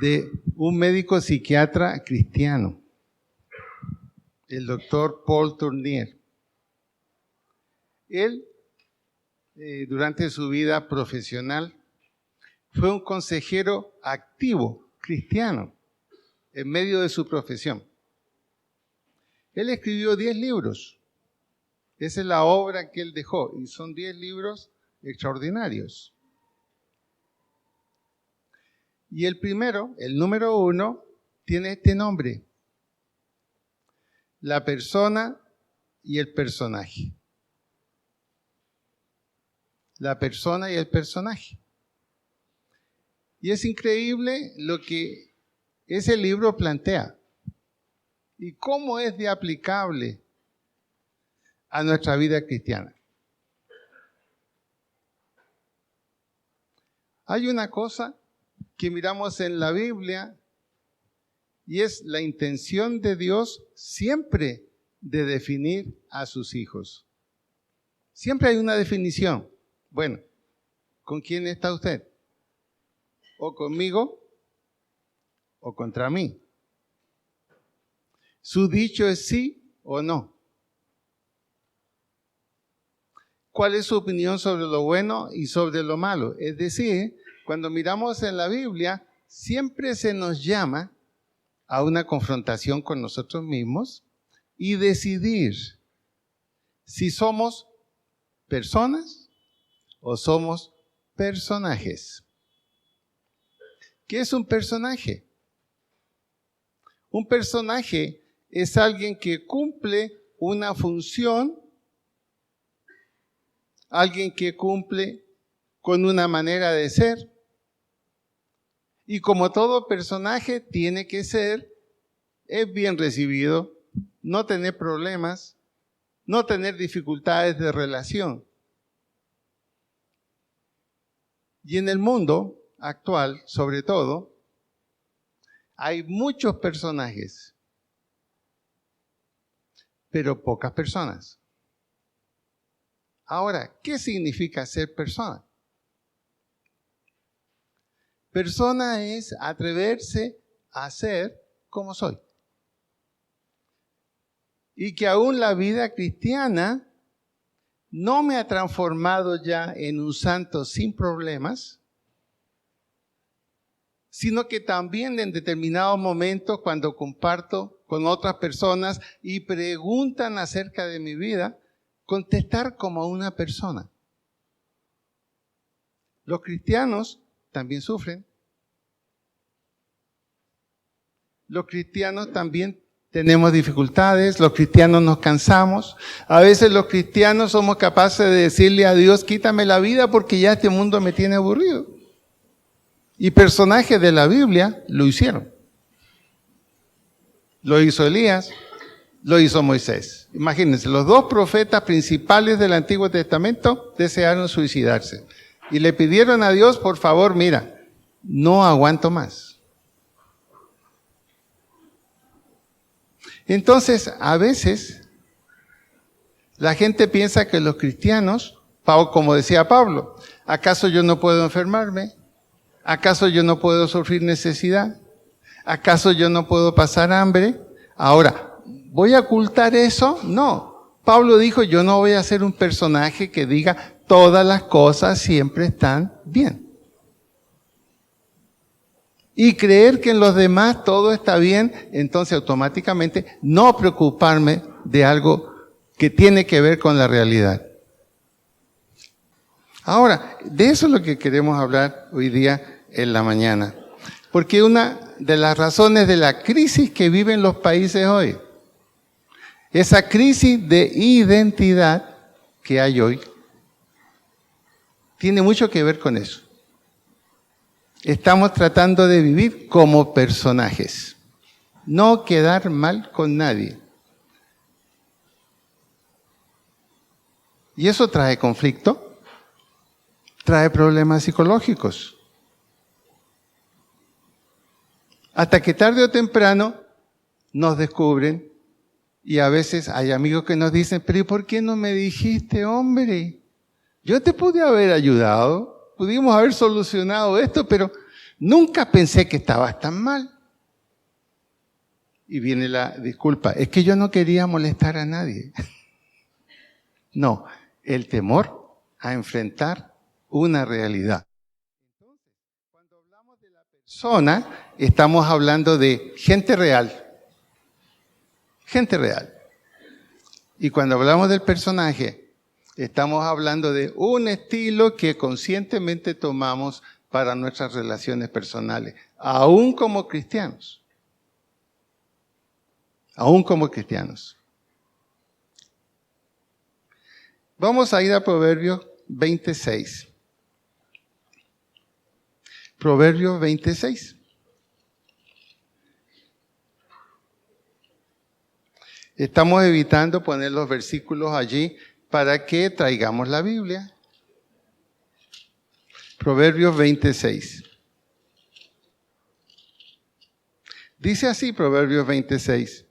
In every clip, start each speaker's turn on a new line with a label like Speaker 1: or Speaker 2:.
Speaker 1: de un médico psiquiatra cristiano, el doctor Paul Tournier. Él, durante su vida profesional, fue un consejero activo, cristiano, en medio de su profesión. Él escribió 10 libros. Esa es la obra que él dejó, y son 10 libros extraordinarios. Y el primero, el número 1, tiene este nombre: La persona y el personaje. La persona y el personaje. Y es increíble lo que ese libro plantea y cómo es de aplicable a nuestra vida cristiana. Hay una cosa que miramos en la Biblia y es la intención de Dios siempre de definir a sus hijos. Siempre hay una definición. Bueno, ¿con quién está usted? ¿O conmigo o contra mí? Su dicho es sí o no. ¿Cuál es su opinión sobre lo bueno y sobre lo malo? Es decir, cuando miramos en la Biblia, siempre se nos llama a una confrontación con nosotros mismos y decidir si somos personas o somos personajes. ¿Qué es un personaje? Un personaje es alguien que cumple una función, alguien que cumple con una manera de ser. Y como todo personaje tiene que ser, es bien recibido, no tener problemas, no tener dificultades de relación. Y en el mundo actual, sobre todo, hay muchos personajes, pero pocas personas. Ahora, ¿qué significa ser persona? Persona es atreverse a ser como soy. Y que aún la vida cristiana no me ha transformado ya en un santo sin problemas, sino que también en determinados momentos, cuando comparto con otras personas y preguntan acerca de mi vida, contestar como una persona. Los cristianos también sufren. Los cristianos también tenemos dificultades, los cristianos nos cansamos. A veces los cristianos somos capaces de decirle a Dios, quítame la vida porque ya este mundo me tiene aburrido. Y personajes de la Biblia lo hicieron. Lo hizo Elías, lo hizo Moisés. Imagínense, los 2 profetas principales del Antiguo Testamento desearon suicidarse. Y le pidieron a Dios, por favor, mira, no aguanto más. Entonces, a veces, la gente piensa que los cristianos, como decía Pablo, ¿acaso yo no puedo enfermarme? ¿Acaso yo no puedo sufrir necesidad? ¿Acaso yo no puedo pasar hambre? Ahora, ¿voy a ocultar eso? No. Pablo dijo, yo no voy a ser un personaje que diga, todas las cosas siempre están bien. Y creer que en los demás todo está bien, entonces automáticamente no preocuparme de algo que tiene que ver con la realidad. Ahora, de eso es lo que queremos hablar hoy día en la mañana. Porque una de las razones de la crisis que viven los países hoy, esa crisis de identidad que hay hoy, tiene mucho que ver con eso. Estamos tratando de vivir como personajes, no quedar mal con nadie. Y eso trae conflicto, trae problemas psicológicos. Hasta que tarde o temprano nos descubren y a veces hay amigos que nos dicen, pero ¿y por qué no me dijiste, hombre? Yo te pude haber ayudado, pudimos haber solucionado esto, pero Nunca pensé que estabas tan mal. Y viene la disculpa, es que yo no quería molestar a nadie. No, el temor a enfrentar una realidad. Entonces, cuando hablamos de la persona, estamos hablando de gente real. Gente real. Y cuando hablamos del personaje, estamos hablando de un estilo que conscientemente tomamos para nuestras relaciones personales, aún como cristianos. Aún como cristianos. Vamos a ir a Proverbios 26. Proverbios 26. Estamos evitando poner los versículos allí para que traigamos la Biblia. Proverbios 26. Dice así Proverbios 26.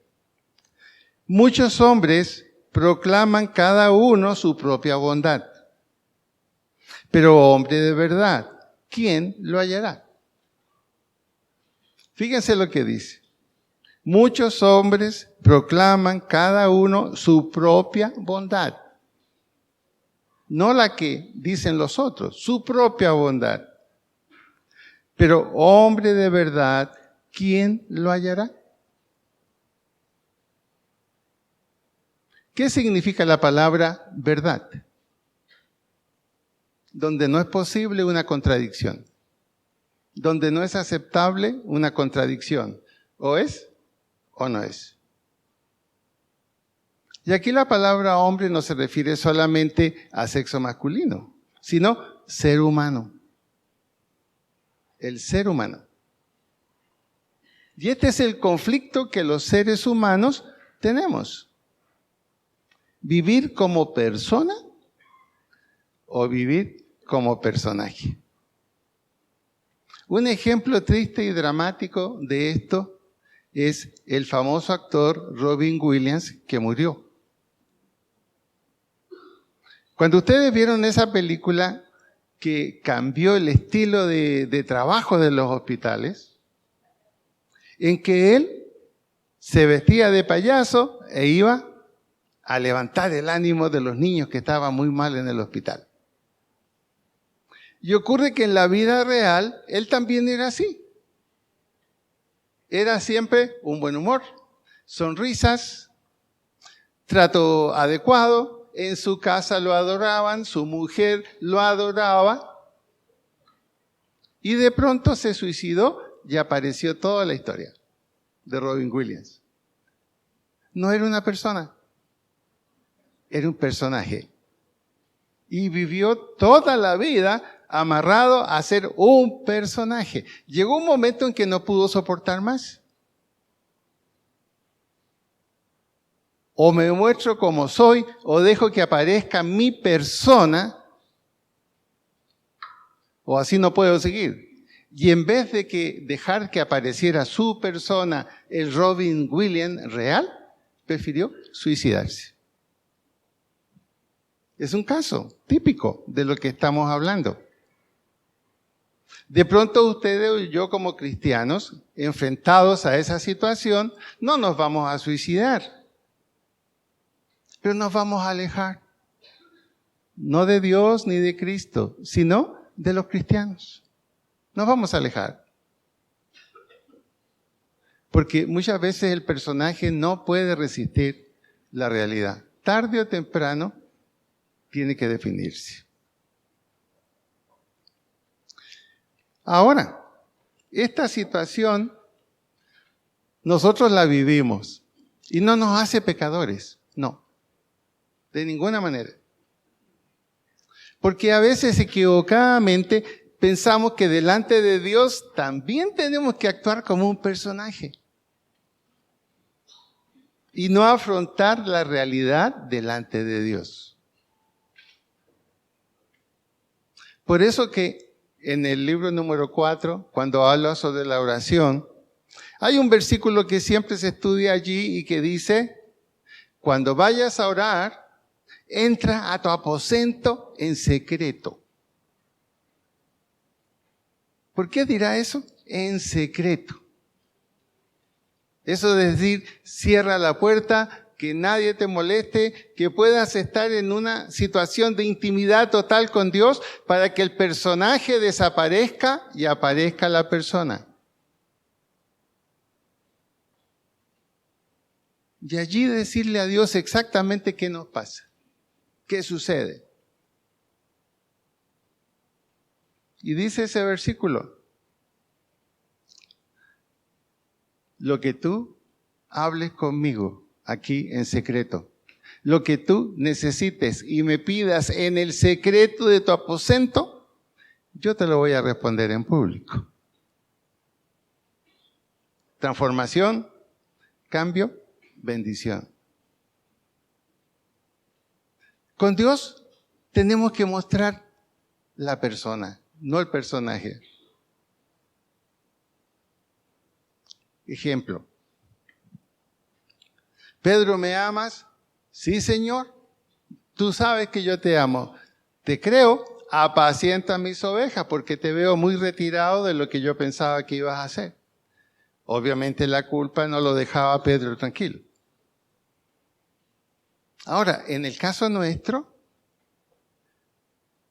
Speaker 1: Muchos hombres proclaman cada uno su propia bondad, pero hombre de verdad, ¿quién lo hallará? Fíjense lo que dice. Muchos hombres proclaman cada uno su propia bondad. No la que dicen los otros, su propia bondad. Pero hombre de verdad, ¿quién lo hallará? ¿Qué significa la palabra verdad? Donde no es posible una contradicción. Donde no es aceptable una contradicción. ¿O es o no es? Y aquí la palabra hombre no se refiere solamente a sexo masculino, sino ser humano. El ser humano. Y este es el conflicto que los seres humanos tenemos. ¿Vivir como persona o vivir como personaje? Un ejemplo triste y dramático de esto es el famoso actor Robin Williams, que murió. Cuando ustedes vieron esa película que cambió el estilo de trabajo de los hospitales, en que él se vestía de payaso e iba a levantar el ánimo de los niños que estaban muy mal en el hospital. Y ocurre que en la vida real, él también era así. Era siempre un buen humor, sonrisas, trato adecuado. En su casa lo adoraban, su mujer lo adoraba. Y de pronto se suicidó y apareció toda la historia de Robin Williams. No era una persona, era un personaje. Y vivió toda la vida amarrado a ser un personaje. Llegó un momento en que no pudo soportar más. O me muestro como soy, o dejo que aparezca mi persona, o así no puedo seguir. Y en vez de que dejar que apareciera su persona, el Robin Williams real, prefirió suicidarse. Es un caso típico de lo que estamos hablando. De pronto ustedes y yo como cristianos, enfrentados a esa situación, no nos vamos a suicidar, pero nos vamos a alejar. No de Dios ni de Cristo, sino de los cristianos. Nos vamos a alejar. Porque muchas veces el personaje no puede resistir la realidad. Tarde o temprano tiene que definirse. Ahora, esta situación nosotros la vivimos y no nos hace pecadores, no, de ninguna manera. Porque a veces equivocadamente pensamos que delante de Dios también tenemos que actuar como un personaje y no afrontar la realidad delante de Dios. Por eso que en el libro número 4, cuando habla sobre la oración, hay un versículo que siempre se estudia allí y que dice, cuando vayas a orar, entra a tu aposento en secreto. ¿Por qué dirá eso? En secreto. Eso de decir, cierra la puerta, que nadie te moleste, que puedas estar en una situación de intimidad total con Dios para que el personaje desaparezca y aparezca la persona. Y allí decirle a Dios exactamente qué nos pasa, qué sucede. Y dice ese versículo, lo que tú hables conmigo aquí en secreto, lo que tú necesites y me pidas en el secreto de tu aposento, yo te lo voy a responder en público. Transformación, cambio, bendición. Con Dios tenemos que mostrar la persona, no el personaje. Ejemplo. Pedro, ¿me amas? Sí, Señor. Tú sabes que yo te amo. Te creo, apacienta mis ovejas porque te veo muy retirado de lo que yo pensaba que ibas a hacer. Obviamente la culpa no lo dejaba a Pedro tranquilo. Ahora, en el caso nuestro,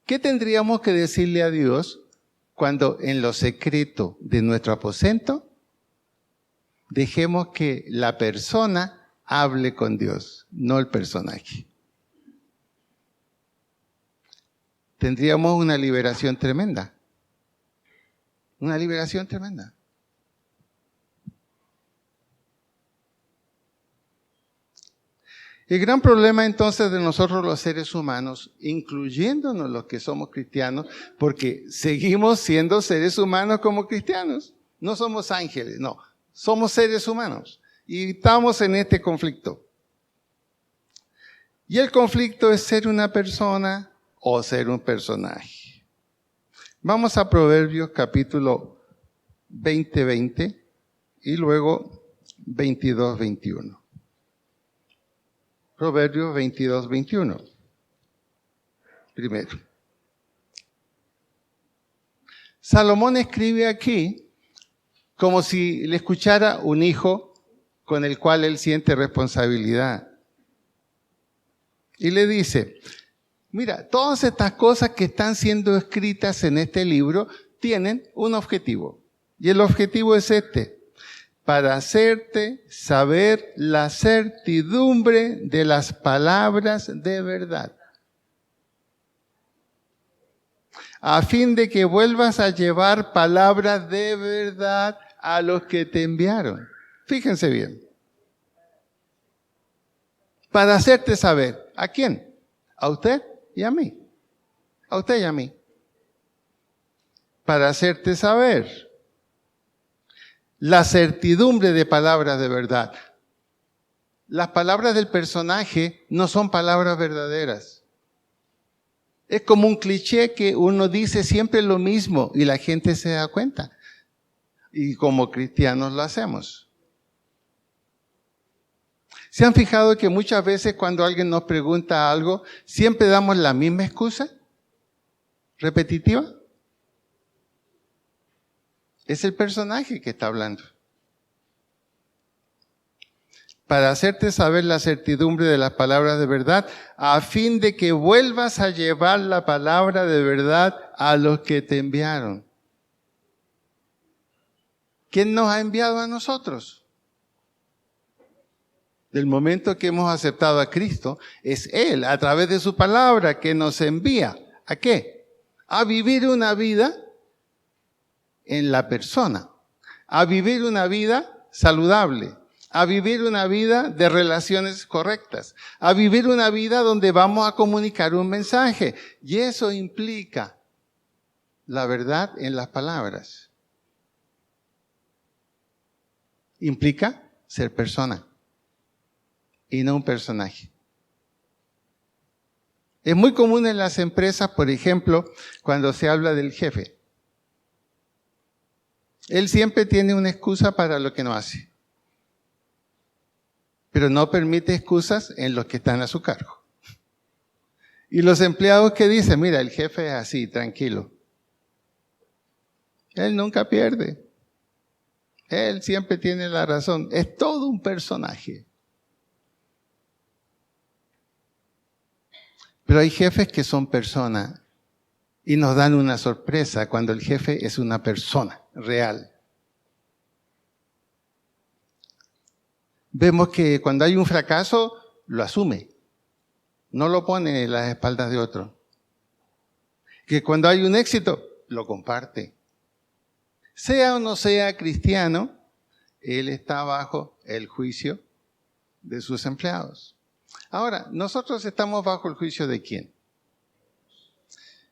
Speaker 1: ¿qué tendríamos que decirle a Dios cuando en lo secreto de nuestro aposento dejemos que la persona hable con Dios, no el personaje? Tendríamos una liberación tremenda. Una liberación tremenda. El gran problema entonces de nosotros los seres humanos, incluyéndonos los que somos cristianos, porque seguimos siendo seres humanos como cristianos. No somos ángeles, no. Somos seres humanos y estamos en este conflicto. Y el conflicto es ser una persona o ser un personaje. Vamos a Proverbios capítulo 20 y luego 22-21. Proverbios 22-21. Primero. Salomón escribe aquí como si le escuchara un hijo con el cual él siente responsabilidad. Y le dice, mira, todas estas cosas que están siendo escritas en este libro tienen un objetivo. Y el objetivo es este: para hacerte saber la certidumbre de las palabras de verdad, a fin de que vuelvas a llevar palabras de verdad a los que te enviaron. Fíjense bien. Para hacerte saber. ¿A quién? A usted y a mí. A usted y a mí. Para hacerte saber la certidumbre de palabras de verdad. Las palabras del personaje no son palabras verdaderas. Es como un cliché que uno dice siempre lo mismo y la gente se da cuenta. Y como cristianos lo hacemos. ¿Se han fijado que muchas veces cuando alguien nos pregunta algo, siempre damos la misma excusa? ¿Repetitiva? Es el personaje que está hablando. Para hacerte saber la certidumbre de las palabras de verdad, a fin de que vuelvas a llevar la palabra de verdad a los que te enviaron. ¿Quién nos ha enviado a nosotros? Del momento que hemos aceptado a Cristo, es Él, a través de su palabra, que nos envía. ¿A qué? A vivir una vida en la persona, a vivir una vida saludable, a vivir una vida de relaciones correctas, a vivir una vida donde vamos a comunicar un mensaje. Y eso implica la verdad en las palabras. Implica ser persona y no un personaje. Es muy común en las empresas, por ejemplo, cuando se habla del jefe. Él siempre tiene una excusa para lo que no hace, pero no permite excusas en los que están a su cargo. Y los empleados que dicen, mira, el jefe es así, tranquilo. Él nunca pierde. Él siempre tiene la razón. Es todo un personaje. Pero hay jefes que son personas y nos dan una sorpresa cuando el jefe es una persona real. Vemos que cuando hay un fracaso, lo asume. No lo pone en las espaldas de otro. Que cuando hay un éxito, lo comparte. Sea o no sea cristiano, él está bajo el juicio de sus empleados. Ahora, nosotros estamos bajo el juicio ¿de quién?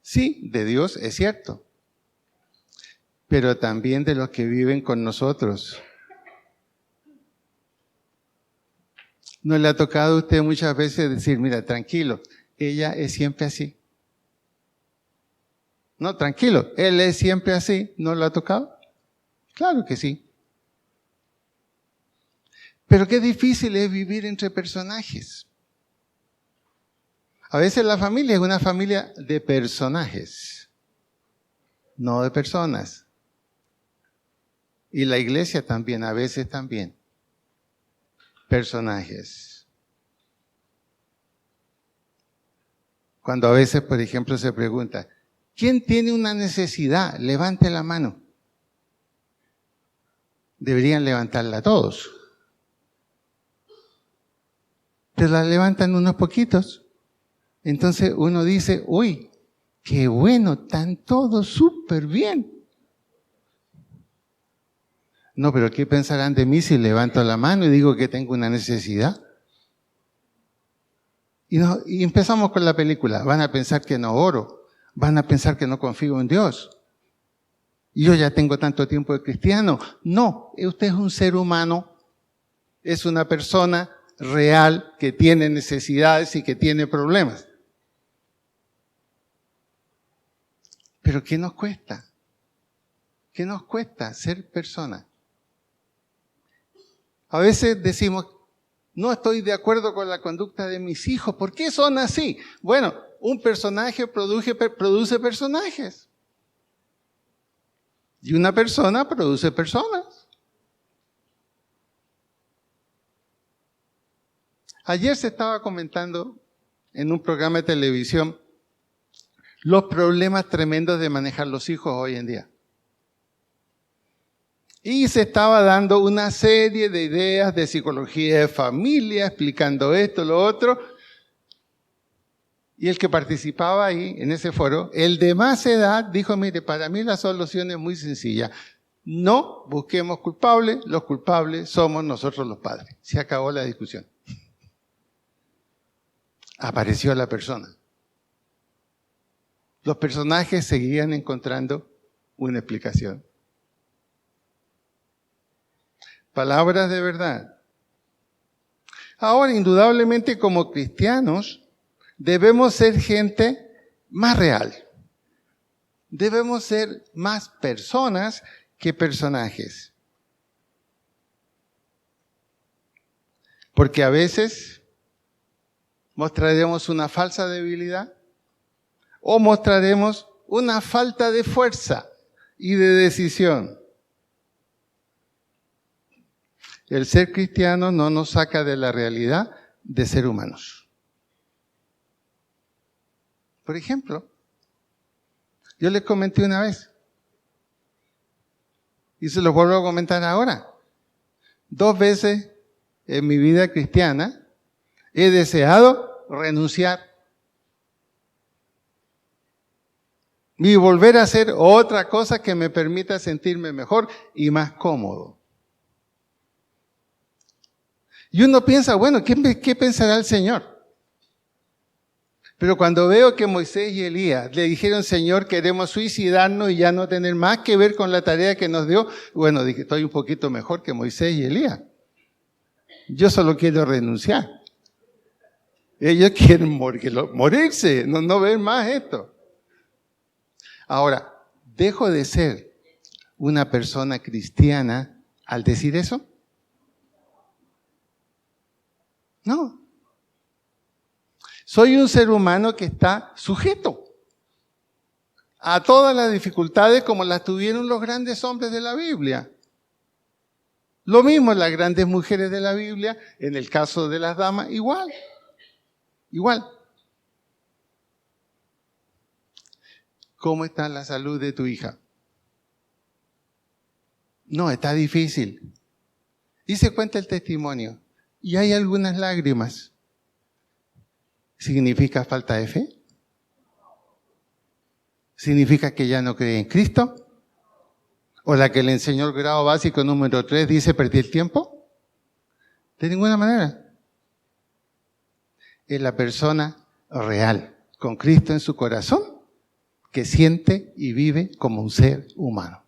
Speaker 1: Sí, de Dios, es cierto. Pero también de los que viven con nosotros. ¿No le ha tocado a usted muchas veces decir, mira, tranquilo, ella es siempre así? No, tranquilo, él es siempre así. ¿No lo ha tocado? Claro que sí. Pero qué difícil es vivir entre personajes. A veces la familia es una familia de personajes, no de personas. Y la iglesia también, a veces también. Personajes. Cuando a veces, por ejemplo, se pregunta, ¿quién tiene una necesidad? Levante la mano. Deberían levantarla todos. Pero la levantan unos poquitos. Entonces uno dice, uy, qué bueno, están todos súper bien. No, pero ¿qué pensarán de mí si levanto la mano y digo que tengo una necesidad? Y empezamos con la película. Van a pensar que no oro. Van a pensar que no confío en Dios. Y yo ya tengo tanto tiempo de cristiano. No, usted es un ser humano. Es una persona real que tiene necesidades y que tiene problemas. Pero ¿qué nos cuesta? ¿Qué nos cuesta ser persona? A veces decimos, no estoy de acuerdo con la conducta de mis hijos. ¿Por qué son así? Bueno, un personaje produce personajes. Y una persona produce personas. Ayer se estaba comentando en un programa de televisión los problemas tremendos de manejar los hijos hoy en día. Y se estaba dando una serie de ideas de psicología de familia, explicando esto, lo otro. Y el que participaba ahí, en ese foro, el de más edad, dijo, mire, para mí la solución es muy sencilla. No busquemos culpables, los culpables somos nosotros los padres. Se acabó la discusión. Apareció la persona. Los personajes seguían encontrando una explicación. Palabras de verdad. Ahora, indudablemente, como cristianos, debemos ser gente más real. Debemos ser más personas que personajes. Porque a veces mostraremos una falsa debilidad o mostraremos una falta de fuerza y de decisión. El ser cristiano no nos saca de la realidad de ser humanos. Por ejemplo, yo les comenté una vez, y se los vuelvo a comentar ahora. 2 veces en mi vida cristiana he deseado renunciar y volver a hacer otra cosa que me permita sentirme mejor y más cómodo. Y uno piensa, bueno, ¿qué pensará el Señor? Pero cuando veo que Moisés y Elías le dijeron, Señor, queremos suicidarnos y ya no tener más que ver con la tarea que nos dio, bueno, dije, estoy un poquito mejor que Moisés y Elías. Yo solo quiero renunciar. Ellos quieren morirse, no ver más esto. Ahora, ¿dejo de ser una persona cristiana al decir eso? No. Soy un ser humano que está sujeto. a todas las dificultades como las tuvieron los grandes hombres de la Biblia. Lo mismo las grandes mujeres de la Biblia, en el caso de las damas, igual. ¿Cómo está la salud de tu hija? No, está difícil. Y se cuenta el testimonio. Y hay algunas lágrimas. ¿Significa falta de fe? ¿Significa que ya no cree en Cristo? ¿O la que le enseñó el grado básico número 3 dice perdí el tiempo? De ninguna manera. Es la persona real, con Cristo en su corazón, que siente y vive como un ser humano.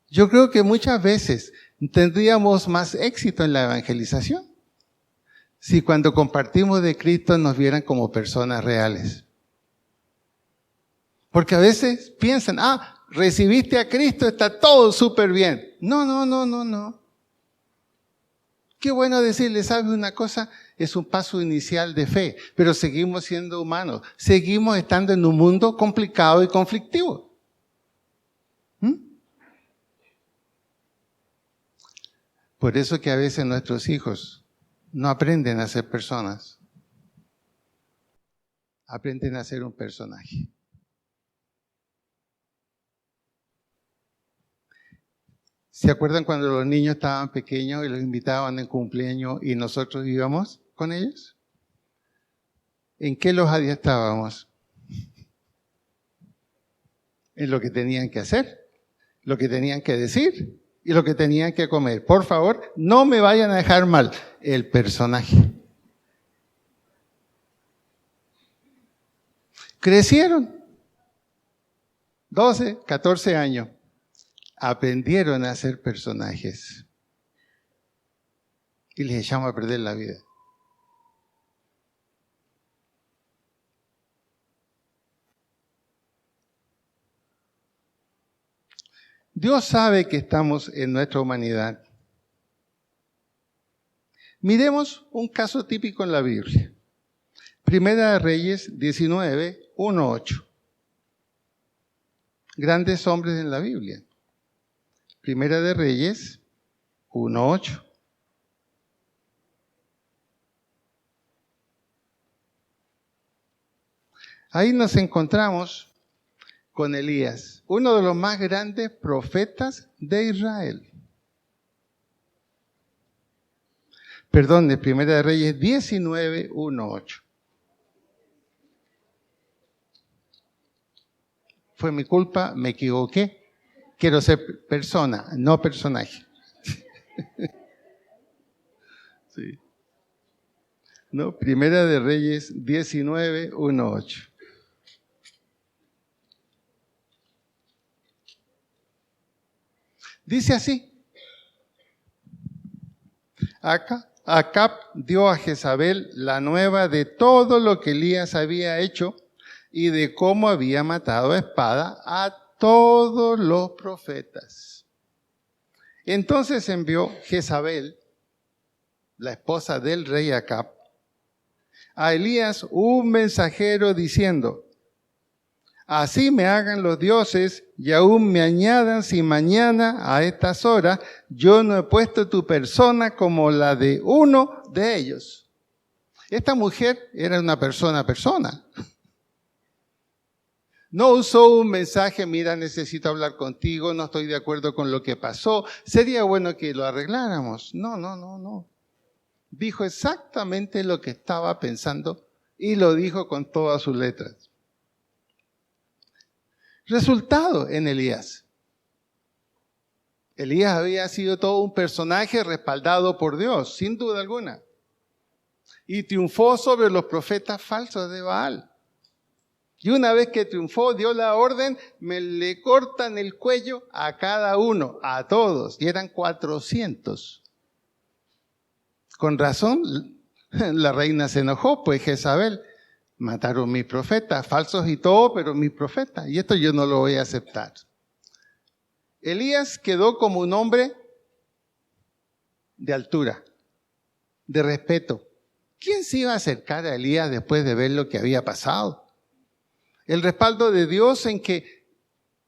Speaker 1: Yo creo que muchas veces tendríamos más éxito en la evangelización si cuando compartimos de Cristo nos vieran como personas reales. Porque a veces piensan, recibiste a Cristo, está todo súper bien. No. Qué bueno decirle, ¿sabe una cosa? Es un paso inicial de fe, pero seguimos siendo humanos. Seguimos estando en un mundo complicado y conflictivo. Por eso que a veces nuestros hijos no aprenden a ser personas. Aprenden a ser un personaje. ¿Se acuerdan cuando los niños estaban pequeños y los invitaban en cumpleaños y nosotros íbamos con ellos? ¿En qué los adiestrábamos? En lo que tenían que hacer, lo que tenían que decir y lo que tenían que comer. Por favor, no me vayan a dejar mal. El personaje. Crecieron. 12, 14 años. Aprendieron a ser personajes. Y les echamos a perder la vida. Dios sabe que estamos en nuestra humanidad. Miremos un caso típico en la Biblia. Primera de Reyes 19, 1, 8. Grandes hombres en la Biblia. Primera de Reyes 1, 8. Ahí nos encontramos con Elías, uno de los más grandes profetas de Israel. Perdón, de Primera de Reyes 19, 1, 8. Fue mi culpa, me equivoqué. Quiero ser persona, no personaje. Sí. No, Primera de Reyes 19, 1, 8. Dice así. Acab dio a Jezabel la nueva de todo lo que Elías había hecho y de cómo había matado a espada a todos los profetas. Entonces envió Jezabel, la esposa del rey Acab, a Elías un mensajero diciendo: así me hagan los dioses y aún me añadan si mañana a estas horas yo no he puesto tu persona como la de uno de ellos. Esta mujer era una persona. No usó un mensaje, mira, necesito hablar contigo, no estoy de acuerdo con lo que pasó, sería bueno que lo arregláramos. No. Dijo exactamente lo que estaba pensando y lo dijo con todas sus letras. Resultado en Elías. Elías había sido todo un personaje respaldado por Dios, sin duda alguna. Y triunfó sobre los profetas falsos de Baal. Y una vez que triunfó, dio la orden, le cortan el cuello a cada uno, a todos. Y eran 400. Con razón, la reina se enojó, pues Jezabel, mataron mis profetas, falsos y todo, pero mis profetas. Y esto yo no lo voy a aceptar. Elías quedó como un hombre de altura, de respeto. ¿Quién se iba a acercar a Elías después de ver lo que había pasado? El respaldo de Dios en que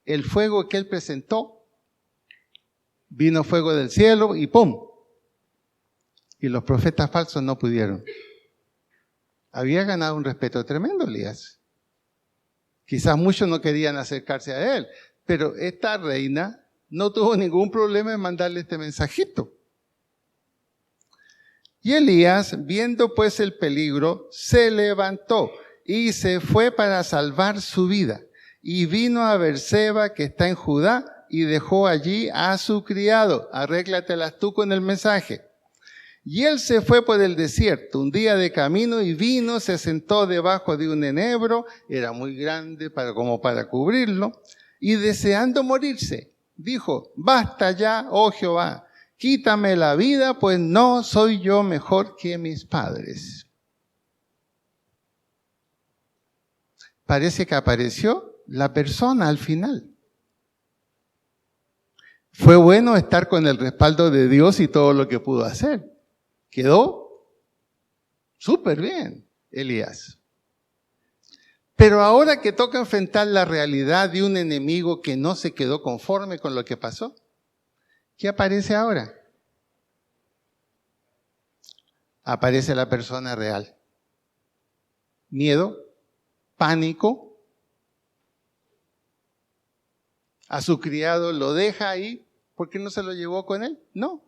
Speaker 1: el fuego que Él presentó, vino fuego del cielo y ¡pum! Y los profetas falsos no pudieron. Había ganado un respeto tremendo Elías. Quizás muchos no querían acercarse a él, pero esta reina no tuvo ningún problema en mandarle este mensajito. Y Elías, viendo pues el peligro, se levantó y se fue para salvar su vida. Y vino a Berseba, que está en Judá, y dejó allí a su criado. Arréglatelas tú con el mensaje. Y él se fue por el desierto un día de camino y vino, se sentó debajo de un enebro, era muy grande como para cubrirlo, y deseando morirse, dijo, basta ya, oh Jehová, quítame la vida, pues no soy yo mejor que mis padres. Parece que apareció la persona al final. Fue bueno estar con el respaldo de Dios y todo lo que pudo hacer. Quedó súper bien, Elías. Pero ahora que toca enfrentar la realidad de un enemigo que no se quedó conforme con lo que pasó, ¿qué aparece ahora? Aparece la persona real. Miedo, pánico. A su criado lo deja ahí. ¿Por qué no se lo llevó con él? No.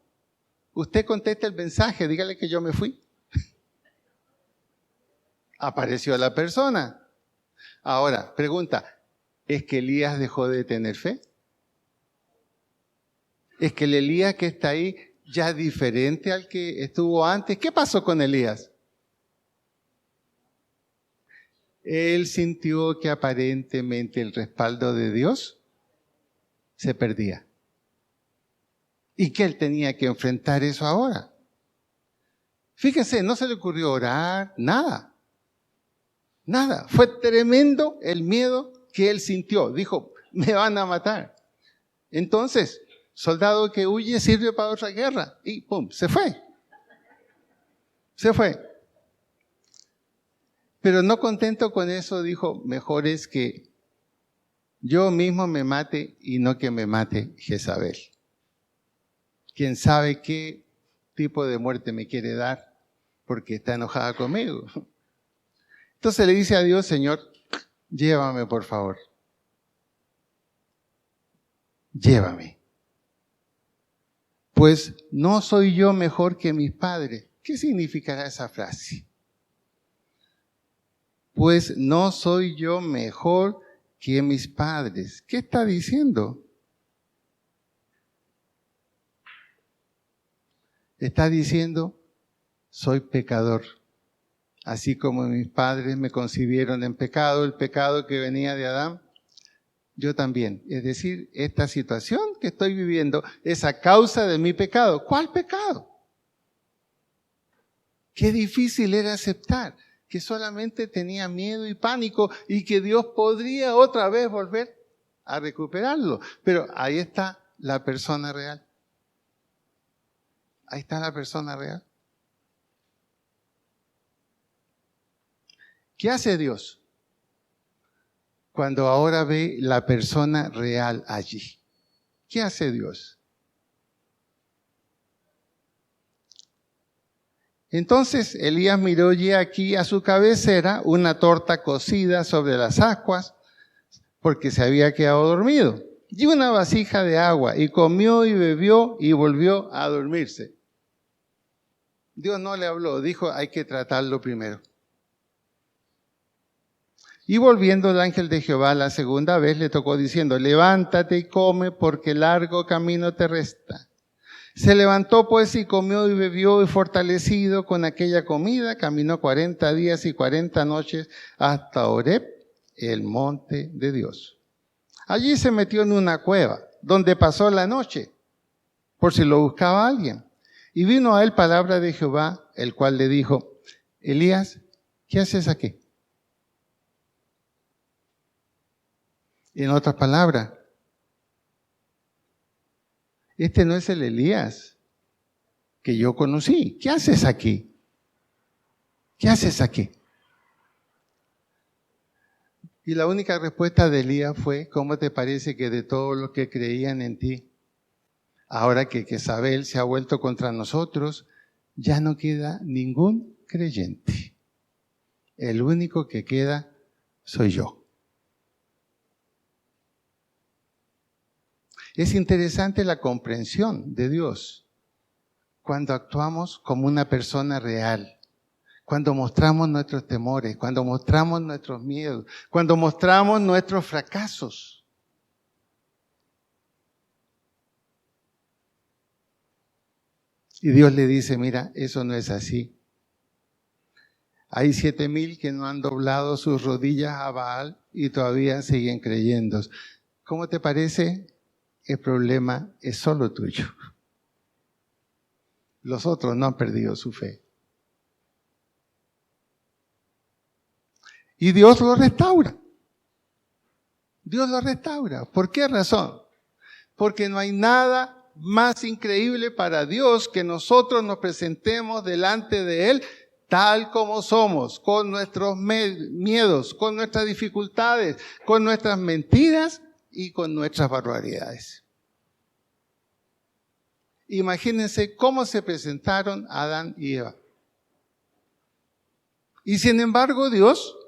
Speaker 1: Usted contesta el mensaje, dígale que yo me fui. Apareció la persona. Ahora, pregunta, ¿es que Elías dejó de tener fe? ¿Es que el Elías que está ahí ya es diferente al que estuvo antes? ¿Qué pasó con Elías? Él sintió que aparentemente el respaldo de Dios se perdía. Y que él tenía que enfrentar eso ahora. Fíjense, no se le ocurrió orar, nada. Nada. Fue tremendo el miedo que él sintió. Dijo, me van a matar. Entonces, soldado que huye sirve para otra guerra. Y pum, se fue. Se fue. Pero no contento con eso, dijo, mejor es que yo mismo me mate y no que me mate Jezabel. ¿Quién sabe qué tipo de muerte me quiere dar? Porque está enojada conmigo. Entonces le dice a Dios, Señor, llévame por favor. Llévame. Pues no soy yo mejor que mis padres. ¿Qué significará esa frase? Pues no soy yo mejor que mis padres. ¿Qué está diciendo? Está diciendo, soy pecador. Así como mis padres me concibieron en pecado, el pecado que venía de Adán, yo también. Es decir, esta situación que estoy viviendo es a causa de mi pecado. ¿Cuál pecado? Qué difícil era aceptar que solamente tenía miedo y pánico y que Dios podría otra vez volver a recuperarlo. Pero ahí está la persona real. Ahí está la persona real. ¿Qué hace Dios cuando ahora ve la persona real allí? ¿Qué hace Dios? Entonces Elías miró y aquí a su cabecera una torta cocida sobre las ascuas, porque se había quedado dormido, y una vasija de agua, y comió y bebió y volvió a dormirse. Dios no le habló, dijo, hay que tratarlo primero. Y volviendo el ángel de Jehová la segunda vez le tocó diciendo, levántate y come porque largo camino te resta. Se levantó pues y comió y bebió y fortalecido con aquella comida, caminó 40 días y 40 noches hasta Horeb, el monte de Dios. Allí se metió en una cueva, donde pasó la noche, por si lo buscaba alguien. Y vino a él palabra de Jehová, el cual le dijo, Elías, ¿qué haces aquí? En otras palabras, este no es el Elías que yo conocí. ¿Qué haces aquí? ¿Qué haces aquí? Y la única respuesta de Elías fue, ¿cómo te parece que de todos los que creían en ti, ahora que Jezabel se ha vuelto contra nosotros, ya no queda ningún creyente? El único que queda soy yo. Es interesante la comprensión de Dios cuando actuamos como una persona real, cuando mostramos nuestros temores, cuando mostramos nuestros miedos, cuando mostramos nuestros fracasos. Y Dios le dice, mira, eso no es así. Hay 7,000 que no han doblado sus rodillas a Baal y todavía siguen creyendo. ¿Cómo te parece? El problema es solo tuyo. Los otros no han perdido su fe. Y Dios lo restaura. Dios lo restaura. ¿Por qué razón? Porque no hay nada más increíble para Dios que nosotros nos presentemos delante de Él tal como somos, con nuestros miedos, con nuestras dificultades, con nuestras mentiras y con nuestras barbaridades. Imagínense cómo se presentaron Adán y Eva. Y sin embargo Dios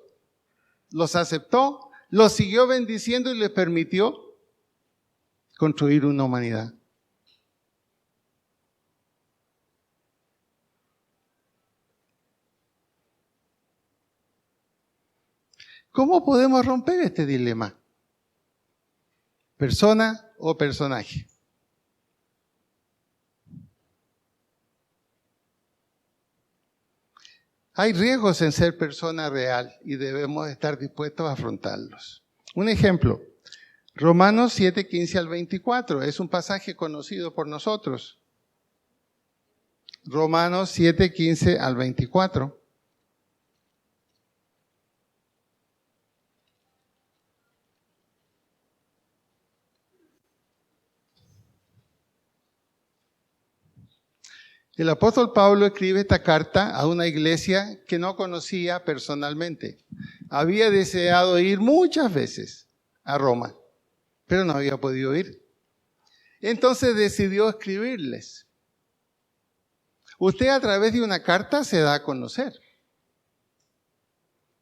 Speaker 1: los aceptó, los siguió bendiciendo y les permitió construir una humanidad. ¿Cómo podemos romper este dilema? ¿Persona o personaje? Hay riesgos en ser persona real y debemos estar dispuestos a afrontarlos. Un ejemplo, Romanos 7, 15 al 24, es un pasaje conocido por nosotros. Romanos 7, 15 al 24. El apóstol Pablo escribe esta carta a una iglesia que no conocía personalmente. Había deseado ir muchas veces a Roma, pero no había podido ir. Entonces decidió escribirles. Usted a través de una carta se da a conocer.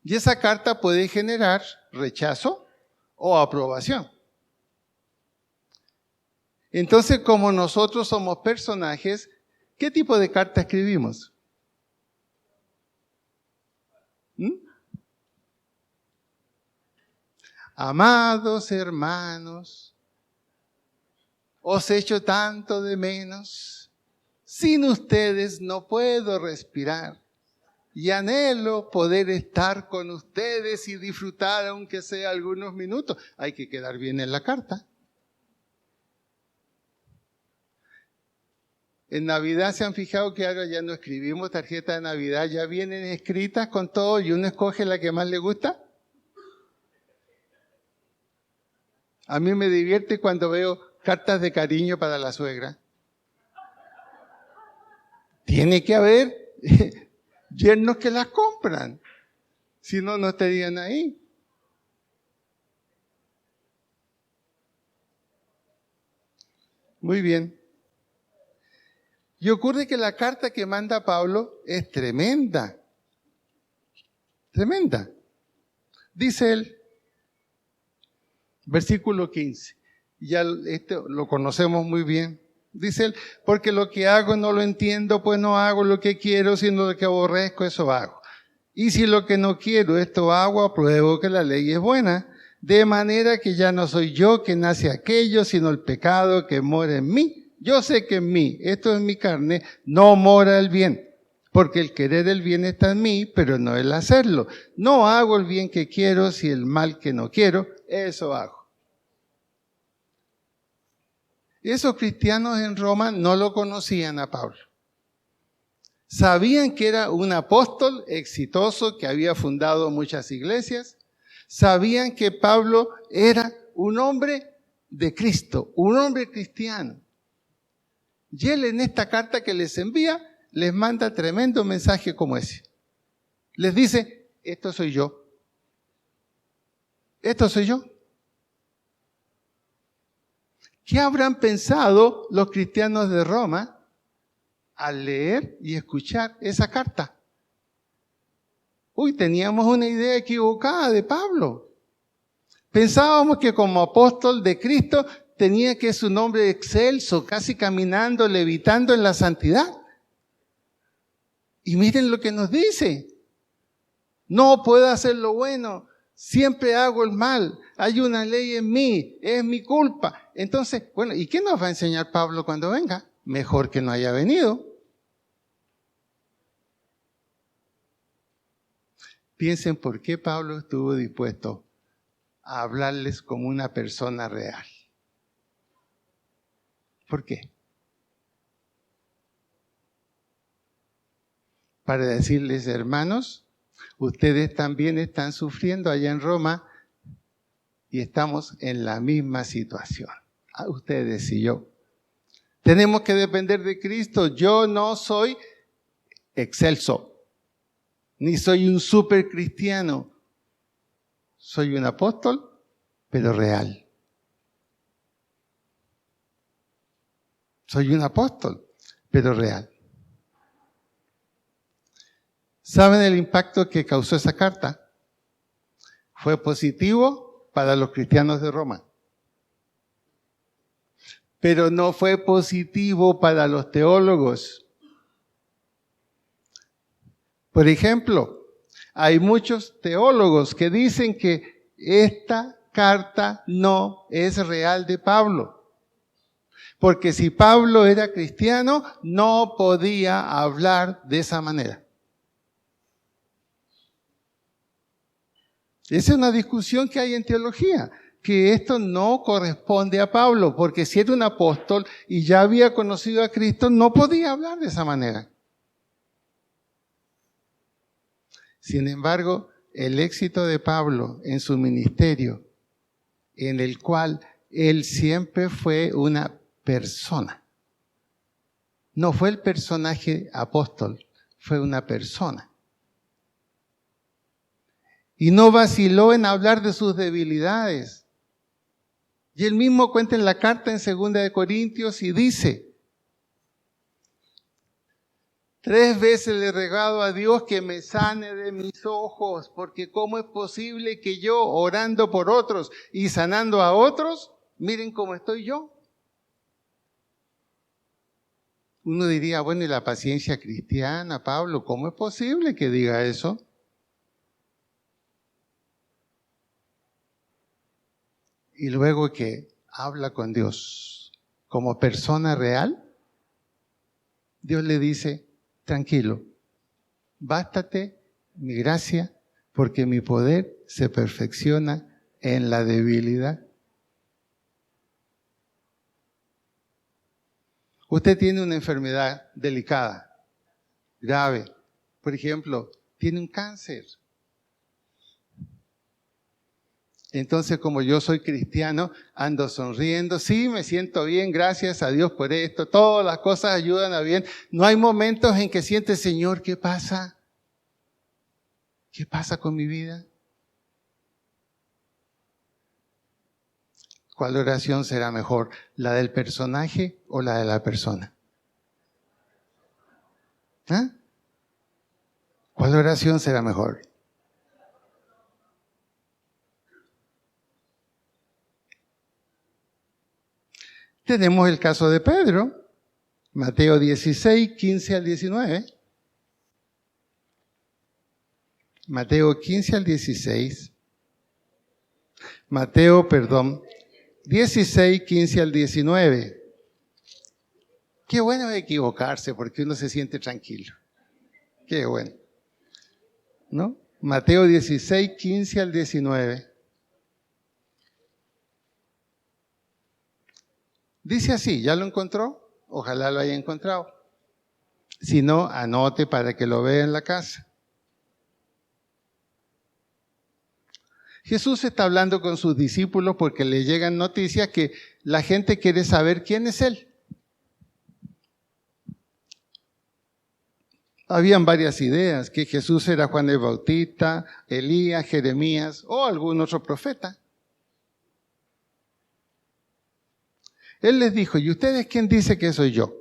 Speaker 1: Y esa carta puede generar rechazo o aprobación. Entonces, como nosotros somos personajes, ¿qué tipo de carta escribimos? Amados hermanos, os echo tanto de menos. Sin ustedes no puedo respirar. Y anhelo poder estar con ustedes y disfrutar aunque sea algunos minutos. Hay que quedar bien en la carta. En Navidad se han fijado que ahora ya no escribimos tarjeta de Navidad, ya vienen escritas con todo y uno escoge la que más le gusta. A mí me divierte cuando veo cartas de cariño para la suegra. Tiene que haber yernos que las compran, si no, no estarían ahí. Muy bien. Y ocurre que la carta que manda Pablo es tremenda. Tremenda. Dice él, versículo 15. Ya esto lo conocemos muy bien. Dice él, porque lo que hago no lo entiendo, pues no hago lo que quiero, sino lo que aborrezco, eso hago. Y si lo que no quiero, esto hago, apruebo que la ley es buena, de manera que ya no soy yo quien hace aquello, sino el pecado que mora en mí. Yo sé que en mí, esto es mi carne, no mora el bien, porque el querer el bien está en mí, pero no el hacerlo. No hago el bien que quiero, si el mal que no quiero, eso hago. Esos cristianos en Roma no lo conocían a Pablo. Sabían que era un apóstol exitoso que había fundado muchas iglesias. Sabían que Pablo era un hombre de Cristo, un hombre cristiano. Y él en esta carta que les envía, les manda tremendo mensaje como ese. Les dice, esto soy yo. Esto soy yo. ¿Qué habrán pensado los cristianos de Roma al leer y escuchar esa carta? Uy, teníamos una idea equivocada de Pablo. Pensábamos que como apóstol de Cristo tenía que su nombre excelso, casi caminando, levitando en la santidad. Y miren lo que nos dice. No puedo hacer lo bueno, siempre hago el mal, hay una ley en mí, es mi culpa. Entonces, bueno, ¿y qué nos va a enseñar Pablo cuando venga? Mejor que no haya venido. Piensen por qué Pablo estuvo dispuesto a hablarles como una persona real. ¿Por qué? Para decirles, hermanos, ustedes también están sufriendo allá en Roma y estamos en la misma situación. Ustedes y yo. Tenemos que depender de Cristo. Yo no soy excelso, ni soy un super cristiano. Soy un apóstol, pero real. Soy un apóstol, pero real. ¿Saben el impacto que causó esa carta? Fue positivo para los cristianos de Roma, pero no fue positivo para los teólogos. Por ejemplo, hay muchos teólogos que dicen que esta carta no es real de Pablo. Porque si Pablo era cristiano, no podía hablar de esa manera. Esa es una discusión que hay en teología, que esto no corresponde a Pablo, porque si era un apóstol y ya había conocido a Cristo, no podía hablar de esa manera. Sin embargo, el éxito de Pablo en su ministerio, en el cual él siempre fue una persona. No fue el personaje apóstol, fue una persona. Y no vaciló en hablar de sus debilidades. Y él mismo cuenta en la carta en 2 de Corintios y dice, 3 veces le he rogado a Dios que me sane de mis ojos, porque ¿cómo es posible que yo, orando por otros y sanando a otros, miren cómo estoy yo? Uno diría, bueno, ¿y la paciencia cristiana, Pablo? ¿Cómo es posible que diga eso? Y luego que habla con Dios como persona real, Dios le dice, tranquilo, bástate mi gracia, porque mi poder se perfecciona en la debilidad. Usted tiene una enfermedad delicada, grave. Por ejemplo, tiene un cáncer. Entonces, como yo soy cristiano, ando sonriendo. Sí, me siento bien, gracias a Dios por esto. Todas las cosas ayudan a bien. No hay momentos en que siente, Señor, ¿qué pasa? ¿Qué pasa con mi vida? ¿Cuál oración será mejor? ¿La del personaje o la de la persona? ¿Ah? ¿Cuál oración será mejor? Tenemos el caso de Pedro, Mateo 16, 15 al 19. Mateo 15 al 16. 16, 15 al 19. Qué bueno es equivocarse porque uno se siente tranquilo. Qué bueno. ¿No? Mateo 16, 15 al 19. Dice así, ¿ya lo encontró? Ojalá lo haya encontrado. Si no, anote para que lo vea en la casa. Jesús está hablando con sus discípulos porque le llegan noticias que la gente quiere saber quién es Él. Habían varias ideas, que Jesús era Juan el Bautista, Elías, Jeremías o algún otro profeta. Él les dijo, ¿y ustedes quién dice que soy yo?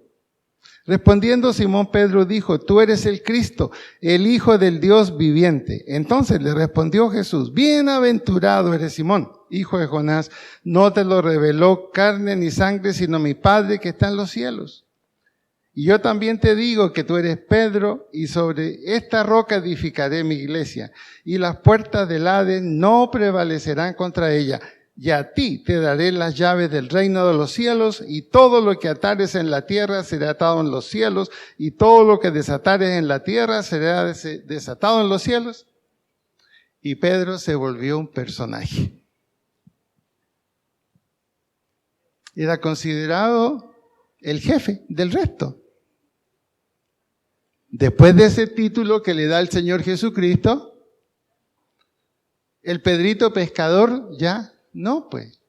Speaker 1: Respondiendo Simón Pedro dijo, tú eres el Cristo, el Hijo del Dios viviente. Entonces le respondió Jesús, bienaventurado eres Simón, hijo de Jonás, no te lo reveló carne ni sangre, sino mi Padre que está en los cielos. Y yo también te digo que tú eres Pedro, y sobre esta roca edificaré mi iglesia, y las puertas del Hades no prevalecerán contra ella. Y a ti te daré las llaves del reino de los cielos, y todo lo que atares en la tierra será atado en los cielos, y todo lo que desatares en la tierra será desatado en los cielos. Y Pedro se volvió un personaje. Era considerado el jefe del resto. Después de ese título que le da el Señor Jesucristo, el Pedrito pescador ya no, pues.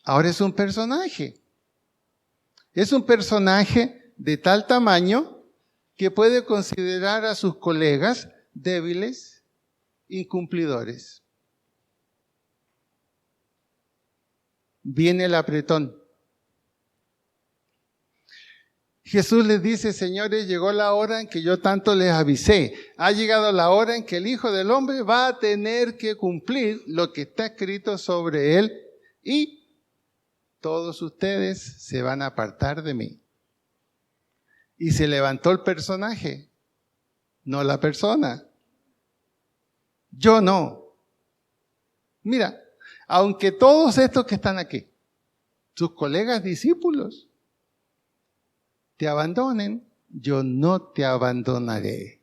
Speaker 1: Ahora es un personaje. Es un personaje de tal tamaño que puede considerar a sus colegas débiles, incumplidores. Viene el apretón. Jesús les dice, señores, llegó la hora en que yo tanto les avisé. Ha llegado la hora en que el Hijo del Hombre va a tener que cumplir lo que está escrito sobre él y todos ustedes se van a apartar de mí. Y se levantó el personaje, no la persona. Yo no. Mira, aunque todos estos que están aquí, sus colegas discípulos, te abandonen, yo no te abandonaré.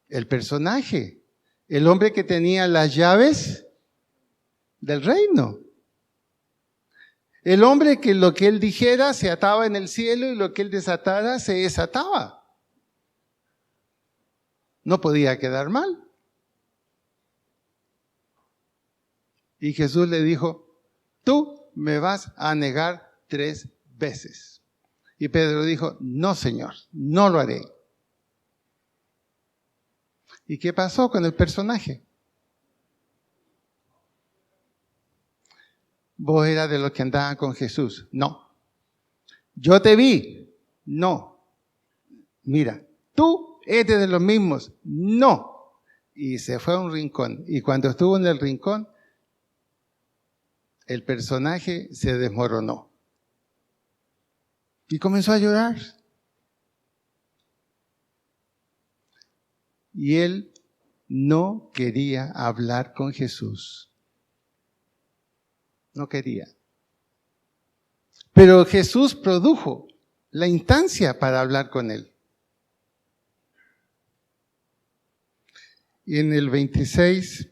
Speaker 1: El personaje, el hombre que tenía las llaves del reino. El hombre que lo que él dijera se ataba en el cielo y lo que él desatara se desataba. No podía quedar mal. Y Jesús le dijo, tú me vas a negar 3 veces. Y Pedro dijo, no, Señor, no lo haré. ¿Y qué pasó con el personaje? ¿Vos eras de los que andaban con Jesús? No. ¿Yo te vi? No. Mira, ¿tú eres de los mismos? No. Y se fue a un rincón. Y cuando estuvo en el rincón, el personaje se desmoronó. Y comenzó a llorar. Y él no quería hablar con Jesús. No quería. Pero Jesús produjo la instancia para hablar con él. Y en el 26,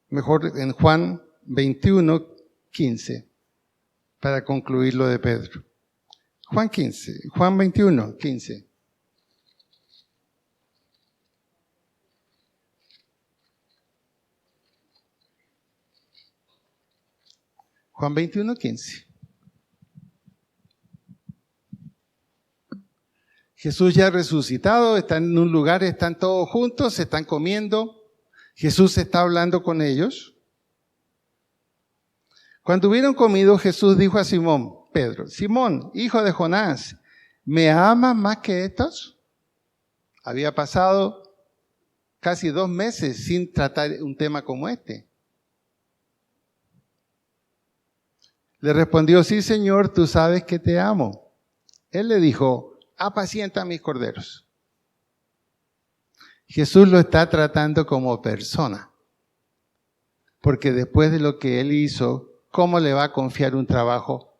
Speaker 1: mejor en Juan 21, 15. Para concluir lo de Pedro. Juan 21, 15. Juan 21, 15. Jesús ya resucitado, están en un lugar, están todos juntos, se están comiendo. Jesús está hablando con ellos. Cuando hubieron comido, Jesús dijo a Simón, Pedro, Simón, hijo de Jonás, ¿me amas más que estos? Había pasado casi 2 meses sin tratar un tema como este. Le respondió, sí, Señor, tú sabes que te amo. Él le dijo, apacienta mis corderos. Jesús lo está tratando como persona, porque después de lo que él hizo, ¿cómo le va a confiar un trabajo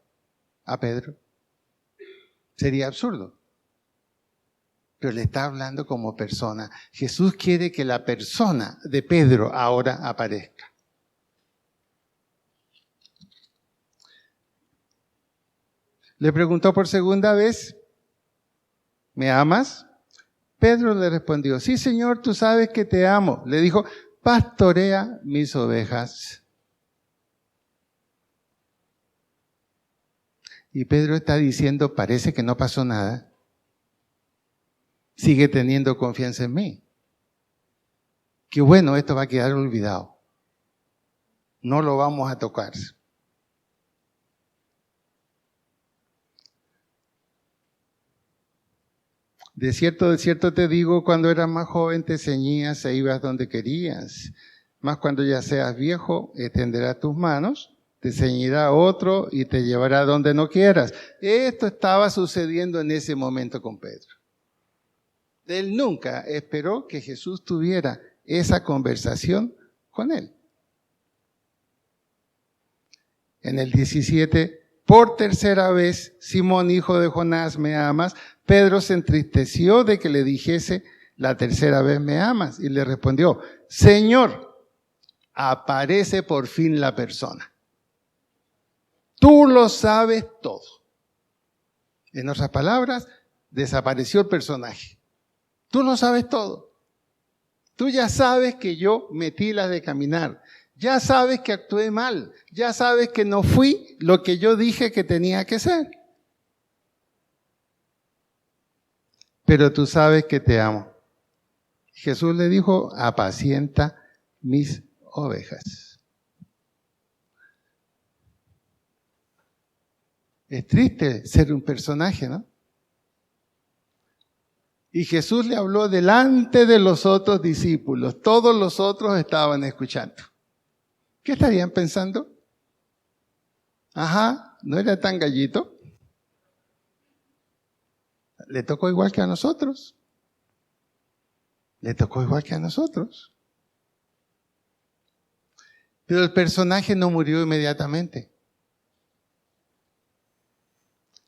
Speaker 1: a Pedro? Sería absurdo. Pero le está hablando como persona. Jesús quiere que la persona de Pedro ahora aparezca. Le preguntó por segunda vez, ¿me amas? Pedro le respondió, sí, Señor, tú sabes que te amo. Le dijo, pastorea mis ovejas. Y Pedro está diciendo, parece que no pasó nada. Sigue teniendo confianza en mí. Qué bueno, esto va a quedar olvidado. No lo vamos a tocar. De cierto te digo, cuando eras más joven te ceñías e ibas donde querías. Mas cuando ya seas viejo, extenderás tus manos, te ceñirá otro y te llevará donde no quieras. Esto estaba sucediendo en ese momento con Pedro. Él nunca esperó que Jesús tuviera esa conversación con él. En el 17, por tercera vez, Simón, hijo de Jonás, ¿me amas? Pedro se entristeció de que le dijese la tercera vez, ¿me amas? Y le respondió, Señor, aparece por fin la persona. Tú lo sabes todo. En otras palabras, desapareció el personaje. Tú lo sabes todo. Tú ya sabes que yo metí las de caminar. Ya sabes que actué mal. Ya sabes que no fui lo que yo dije que tenía que ser. Pero tú sabes que te amo. Jesús le dijo, apacienta mis ovejas. Es triste ser un personaje, ¿no? Y Jesús le habló delante de los otros discípulos. Todos los otros estaban escuchando. ¿Qué estarían pensando? Ajá, ¿no era tan gallito? Le tocó igual que a nosotros. Le tocó igual que a nosotros. Pero el personaje no murió inmediatamente.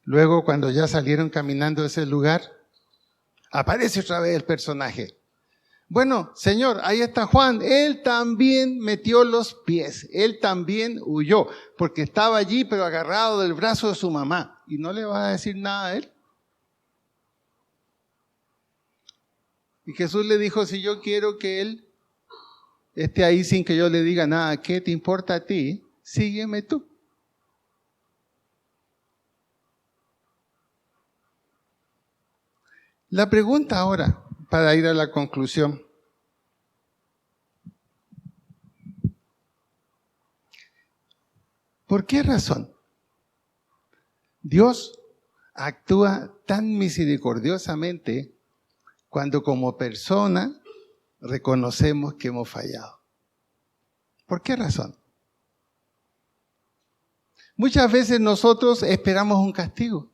Speaker 1: Luego, cuando ya salieron caminando de ese lugar, aparece otra vez el personaje. Bueno, Señor, ahí está Juan. Él también metió los pies. Él también huyó, porque estaba allí, pero agarrado del brazo de su mamá. ¿Y no le va a decir nada a él? Y Jesús le dijo, si yo quiero que él esté ahí sin que yo le diga nada, ¿qué te importa a ti? Sígueme tú. La pregunta ahora, para ir a la conclusión. ¿Por qué razón Dios actúa tan misericordiosamente cuando como persona reconocemos que hemos fallado? ¿Por qué razón? Muchas veces nosotros esperamos un castigo.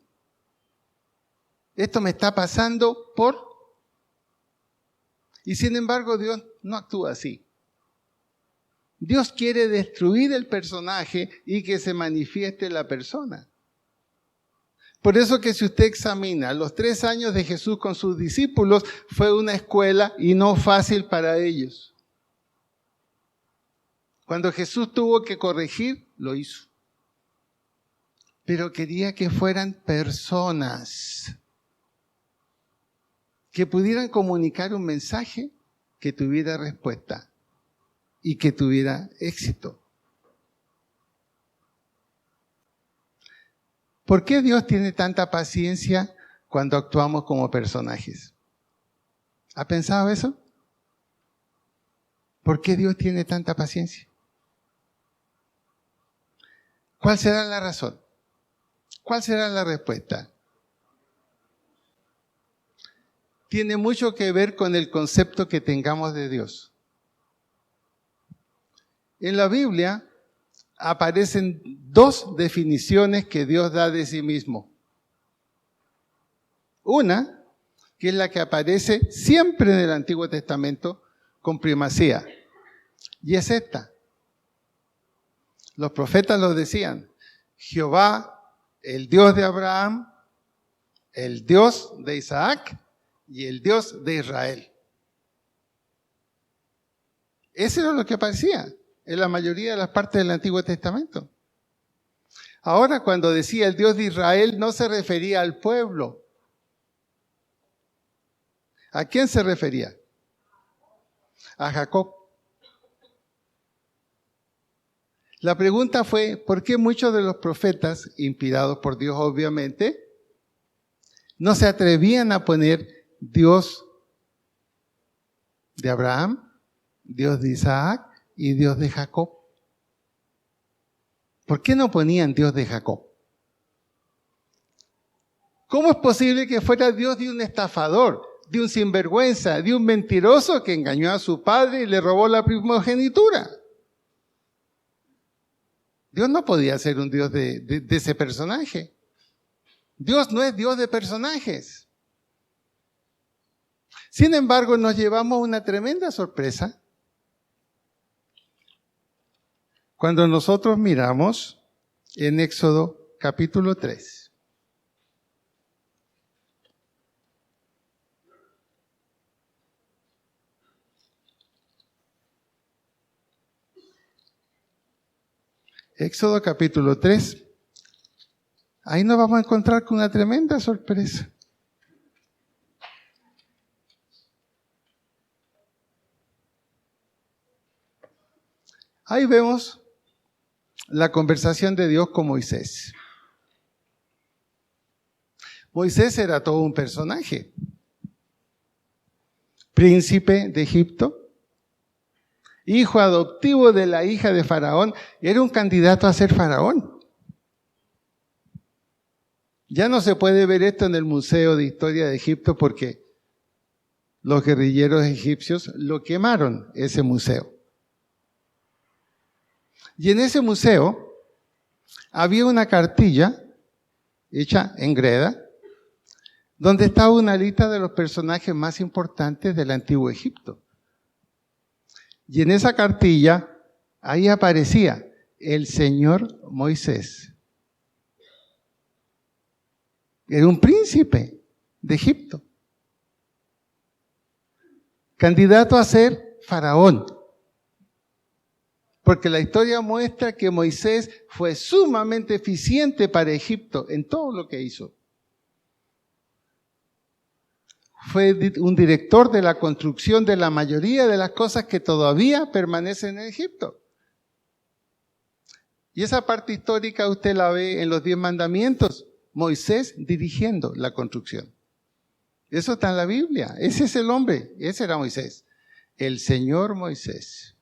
Speaker 1: Esto me está pasando por... Y sin embargo Dios no actúa así. Dios quiere destruir el personaje y que se manifieste la persona. Por eso que si usted examina los 3 años de Jesús con sus discípulos, fue una escuela y no fácil para ellos. Cuando Jesús tuvo que corregir, lo hizo. Pero quería que fueran personas que pudieran comunicar un mensaje que tuviera respuesta y que tuviera éxito. ¿Por qué Dios tiene tanta paciencia cuando actuamos como personajes? ¿Ha pensado eso? ¿Por qué Dios tiene tanta paciencia? ¿Cuál será la razón? ¿Cuál será la respuesta? Tiene mucho que ver con el concepto que tengamos de Dios. En la Biblia aparecen 2 definiciones que Dios da de sí mismo. Una, que es la que aparece siempre en el Antiguo Testamento con primacía, y es esta. Los profetas lo decían, Jehová, el Dios de Abraham, el Dios de Isaac y el Dios de Israel. Eso era lo que aparecía en la mayoría de las partes del Antiguo Testamento. Ahora, cuando decía el Dios de Israel, no se refería al pueblo. ¿A quién se refería? A Jacob. La pregunta fue, ¿por qué muchos de los profetas, inspirados por Dios obviamente, no se atrevían a poner Dios de Abraham, Dios de Isaac y Dios de Jacob? ¿Por qué no ponían Dios de Jacob? ¿Cómo es posible que fuera Dios de un estafador, de un sinvergüenza, de un mentiroso que engañó a su padre y le robó la primogenitura? Dios no podía ser un Dios de ese personaje. Dios no es Dios de personajes. Sin embargo, nos llevamos una tremenda sorpresa cuando nosotros miramos en Éxodo capítulo 3. Éxodo capítulo 3. Ahí nos vamos a encontrar con una tremenda sorpresa. Ahí vemos la conversación de Dios con Moisés. Moisés era todo un personaje. Príncipe de Egipto, hijo adoptivo de la hija de Faraón, era un candidato a ser faraón. Ya no se puede ver esto en el Museo de Historia de Egipto porque los guerrilleros egipcios lo quemaron, ese museo. Y en ese museo había una cartilla hecha en greda donde estaba una lista de los personajes más importantes del antiguo Egipto. Y en esa cartilla, ahí aparecía el señor Moisés. Era un príncipe de Egipto, candidato a ser faraón. Porque la historia muestra que Moisés fue sumamente eficiente para Egipto en todo lo que hizo. Fue un director de la construcción de la mayoría de las cosas que todavía permanecen en Egipto. Y esa parte histórica usted la ve en los 10 mandamientos. Moisés dirigiendo la construcción. Eso está en la Biblia. Ese es el hombre. Ese era Moisés. El Señor Moisés.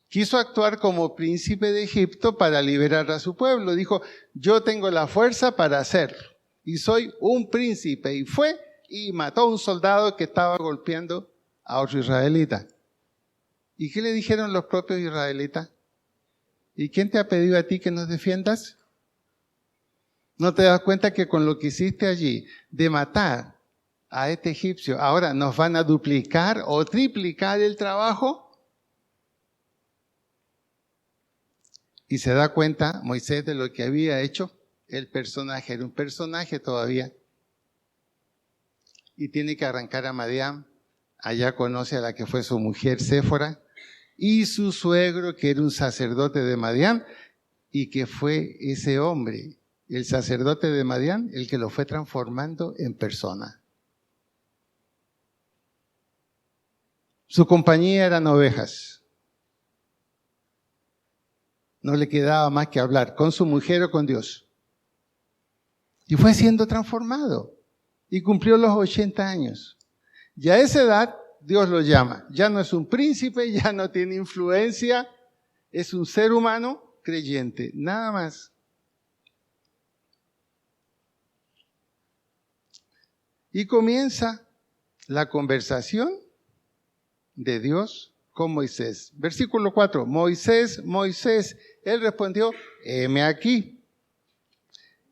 Speaker 1: Quiso actuar como príncipe de Egipto para liberar a su pueblo. Dijo, yo tengo la fuerza para hacerlo. Y soy un príncipe. Y fue y mató a un soldado que estaba golpeando a otro israelita. ¿Y qué le dijeron los propios israelitas? ¿Y quién te ha pedido a ti que nos defiendas? ¿No te das cuenta que con lo que hiciste allí de matar a este egipcio, ahora nos van a duplicar o triplicar el trabajo? Y se da cuenta Moisés de lo que había hecho. El personaje era un personaje todavía. Y tiene que arrancar a Madián. Allá conoce a la que fue su mujer Séfora y su suegro, que era un sacerdote de Madián, y que fue ese hombre, el sacerdote de Madián, el que lo fue transformando en persona. Su compañía eran ovejas. No le quedaba más que hablar con su mujer o con Dios. Y fue siendo transformado. Y cumplió los 80 años. Y a esa edad Dios lo llama. Ya no es un príncipe, ya no tiene influencia. Es un ser humano creyente. Nada más. Y comienza la conversación de Dios con Moisés. Versículo 4. Moisés, Moisés. Él respondió, heme aquí.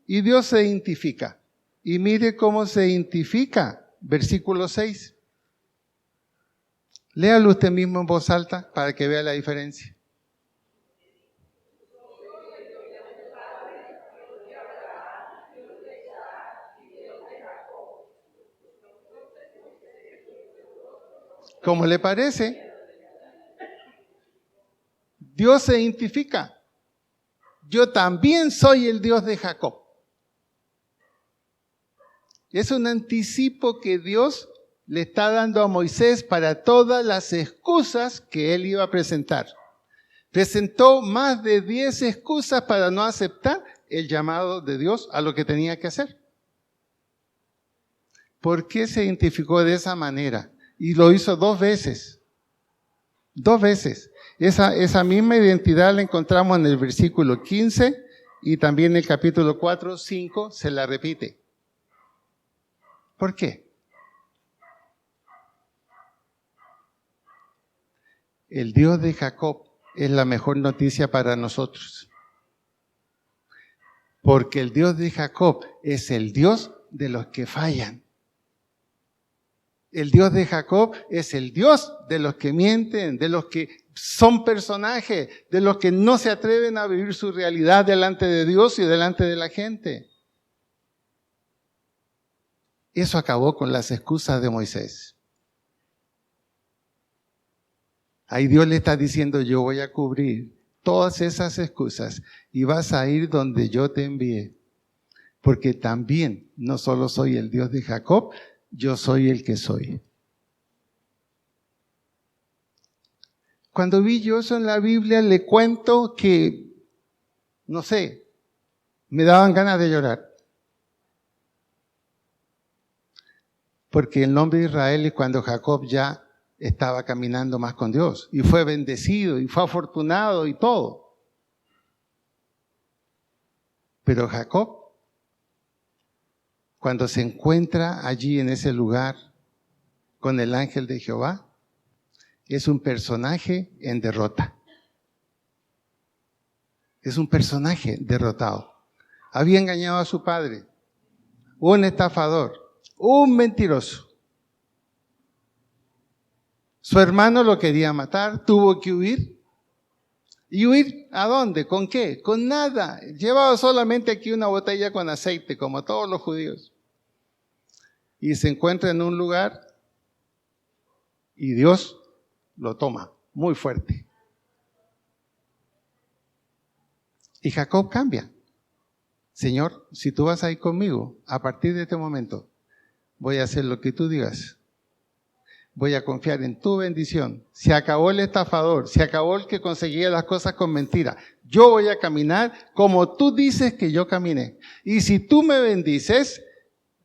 Speaker 1: Y Dios se identifica. Y mire cómo se identifica. Versículo 6. Léalo usted mismo en voz alta para que vea la diferencia. ¿Cómo le parece? Dios se identifica. Yo también soy el Dios de Jacob. Es un anticipo que Dios le está dando a Moisés para todas las excusas que él iba a presentar. Presentó más de 10 excusas para no aceptar el llamado de Dios a lo que tenía que hacer. ¿Por qué se identificó de esa manera? Y lo hizo 2 veces. 2 veces. Esa misma identidad la encontramos en el versículo 15 y también en el capítulo 4, 5 se la repite. ¿Por qué? El Dios de Jacob es la mejor noticia para nosotros. Porque el Dios de Jacob es el Dios de los que fallan. El Dios de Jacob es el Dios de los que mienten, de los que son personajes, de los que no se atreven a vivir su realidad delante de Dios y delante de la gente. Eso acabó con las excusas de Moisés. Ahí Dios le está diciendo, yo voy a cubrir todas esas excusas y vas a ir donde yo te envié. Porque también no solo soy el Dios de Jacob, yo soy el que soy. Cuando vi yo eso en la Biblia, le cuento que, no sé, me daban ganas de llorar. Porque el nombre de Israel es cuando Jacob ya estaba caminando más con Dios. Y fue bendecido, y fue afortunado, y todo. Pero Jacob, cuando se encuentra allí en ese lugar con el ángel de Jehová, es un personaje en derrota. Es un personaje derrotado. Había engañado a su padre, un estafador, un mentiroso. Su hermano lo quería matar, tuvo que huir. ¿Y huir a dónde? ¿Con qué? Con nada. Llevaba solamente aquí una botella con aceite, como todos los judíos. Y se encuentra en un lugar y Dios lo toma muy fuerte. Y Jacob cambia. Señor, si tú vas a ir conmigo, a partir de este momento, voy a hacer lo que tú digas. Voy a confiar en tu bendición. Se acabó el estafador, se acabó el que conseguía las cosas con mentira. Yo voy a caminar como tú dices que yo camine. Y si tú me bendices,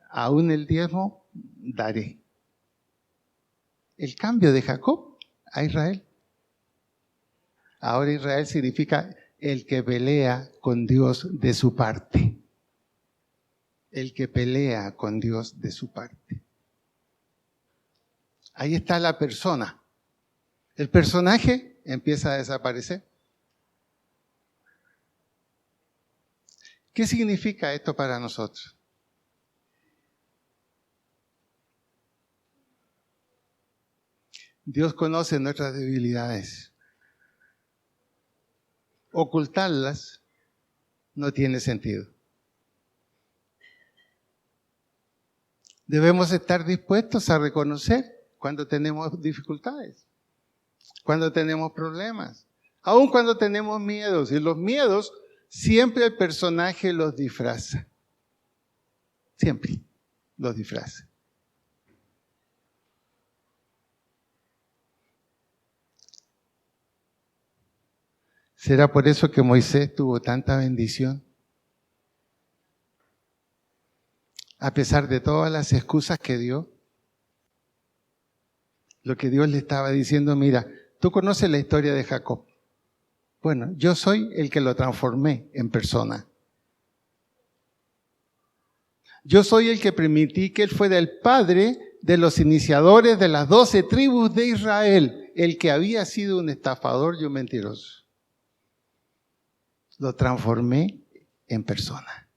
Speaker 1: aún el diezmo daré. El cambio de Jacob a Israel. Ahora Israel significa el que pelea con Dios de su parte. El que pelea con Dios de su parte. Ahí está la persona. El personaje empieza a desaparecer. ¿Qué significa esto para nosotros? Dios conoce nuestras debilidades. Ocultarlas no tiene sentido. Debemos estar dispuestos a reconocer cuando tenemos dificultades, cuando tenemos problemas, aun cuando tenemos miedos. Y los miedos, siempre el personaje los disfraza. Siempre los disfraza. ¿Será por eso que Moisés tuvo tanta bendición? A pesar de todas las excusas que dio, lo que Dios le estaba diciendo, mira, tú conoces la historia de Jacob. Bueno, yo soy el que lo transformé en persona. Yo soy el que permití que él fuera el padre de los iniciadores de las 12 tribus de Israel, el que había sido un estafador y un mentiroso. Lo transformé en persona.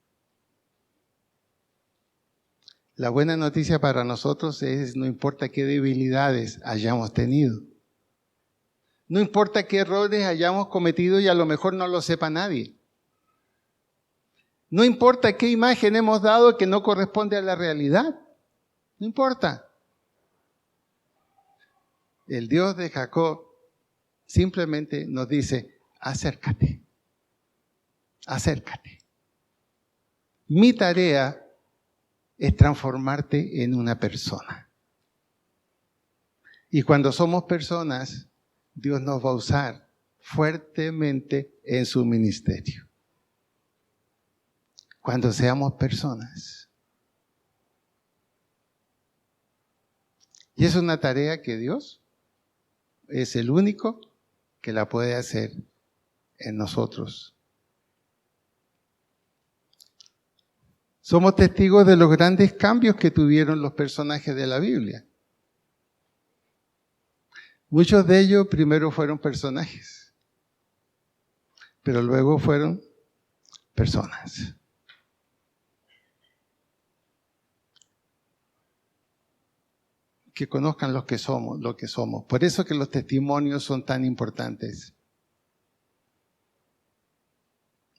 Speaker 1: La buena noticia para nosotros es, no importa qué debilidades hayamos tenido, no importa qué errores hayamos cometido y a lo mejor no lo sepa nadie, no importa qué imagen hemos dado que no corresponde a la realidad, no importa. El Dios de Jacob simplemente nos dice, acércate, acércate. Mi tarea es transformarte en una persona. Y cuando somos personas, Dios nos va a usar fuertemente en su ministerio. Cuando seamos personas. Y es una tarea que Dios es el único que la puede hacer en nosotros. Somos testigos de los grandes cambios que tuvieron los personajes de la Biblia. Muchos de ellos primero fueron personajes, pero luego fueron personas. Que conozcan lo que somos. Por eso que los testimonios son tan importantes.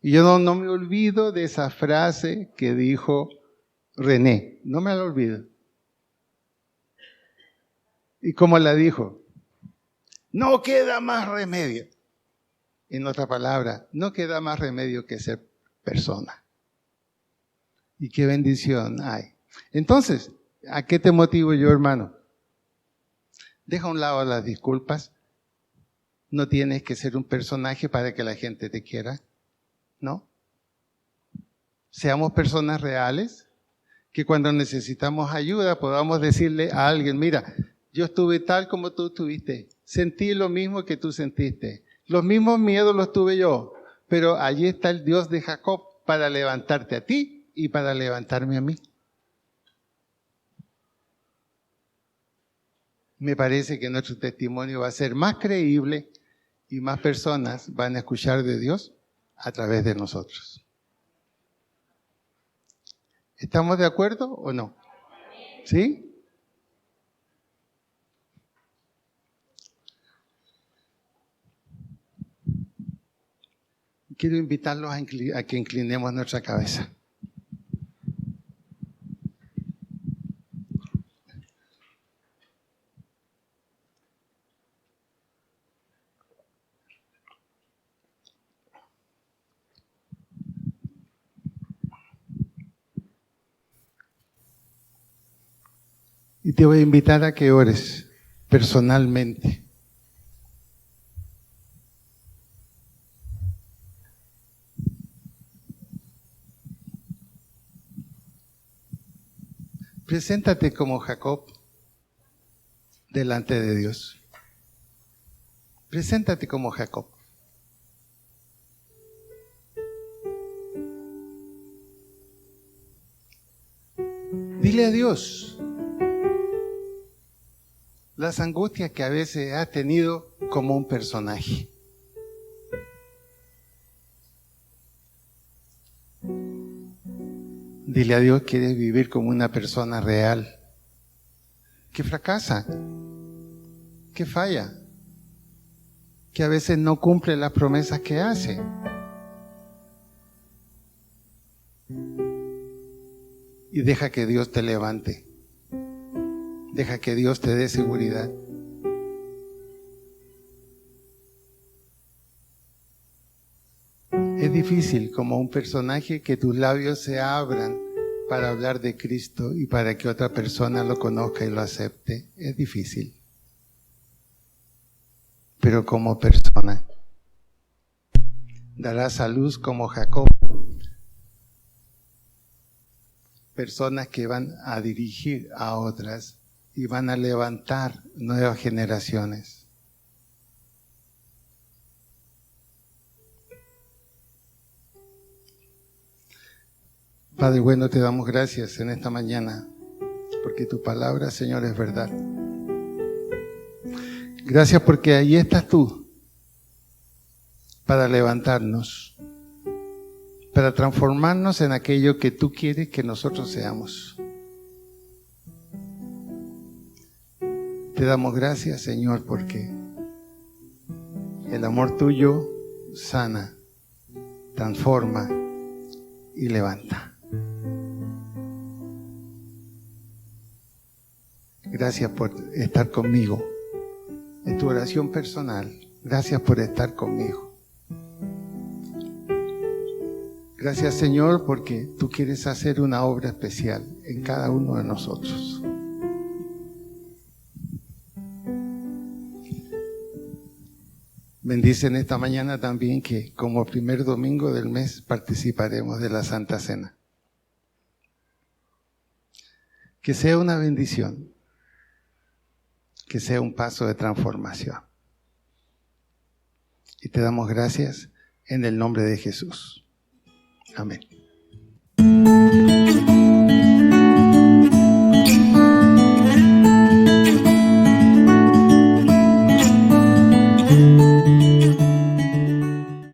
Speaker 1: Y yo no me olvido de esa frase que dijo René. No me la olvido. ¿Y cómo la dijo? No queda más remedio. En otra palabra, no queda más remedio que ser persona. Y qué bendición hay. Entonces, ¿a qué te motivo yo, hermano? Deja a un lado las disculpas. No tienes que ser un personaje para que la gente te quiera. ¿No? Seamos personas reales, que cuando necesitamos ayuda podamos decirle a alguien, mira, yo estuve tal como tú estuviste, sentí lo mismo que tú sentiste, los mismos miedos los tuve yo, pero allí está el Dios de Jacob para levantarte a ti y para levantarme a mí. Me parece que nuestro testimonio va a ser más creíble y más personas van a escuchar de Dios a través de nosotros. ¿Estamos de acuerdo o no? ¿Sí? Quiero invitarlos a que inclinemos nuestra cabeza. Y te voy a invitar a que ores personalmente. Preséntate como Jacob delante de Dios. Preséntate como Jacob. Dile a Dios las angustias que a veces has tenido como un personaje. Dile a Dios que quieres vivir como una persona real, que fracasa, que falla, que a veces no cumple las promesas que hace. Y deja que Dios te levante. Deja que Dios te dé seguridad. Es difícil como un personaje que tus labios se abran para hablar de Cristo y para que otra persona lo conozca y lo acepte. Es difícil. Pero como persona, darás a luz como Jacob. Personas que van a dirigir a otras y van a levantar nuevas generaciones. Padre bueno, te damos gracias en esta mañana, porque tu palabra, Señor, es verdad. Gracias porque ahí estás tú, para levantarnos, para transformarnos en aquello que tú quieres que nosotros seamos. Te damos gracias, Señor, porque el amor tuyo sana, transforma y levanta. Gracias por estar conmigo en tu oración personal. Gracias por estar conmigo. Gracias, Señor, porque tú quieres hacer una obra especial en cada uno de nosotros. bendice en esta mañana también que como primer domingo del mes participaremos de la Santa Cena. Que sea una bendición, que sea un paso de transformación. Y te damos gracias en el nombre de Jesús. Amén.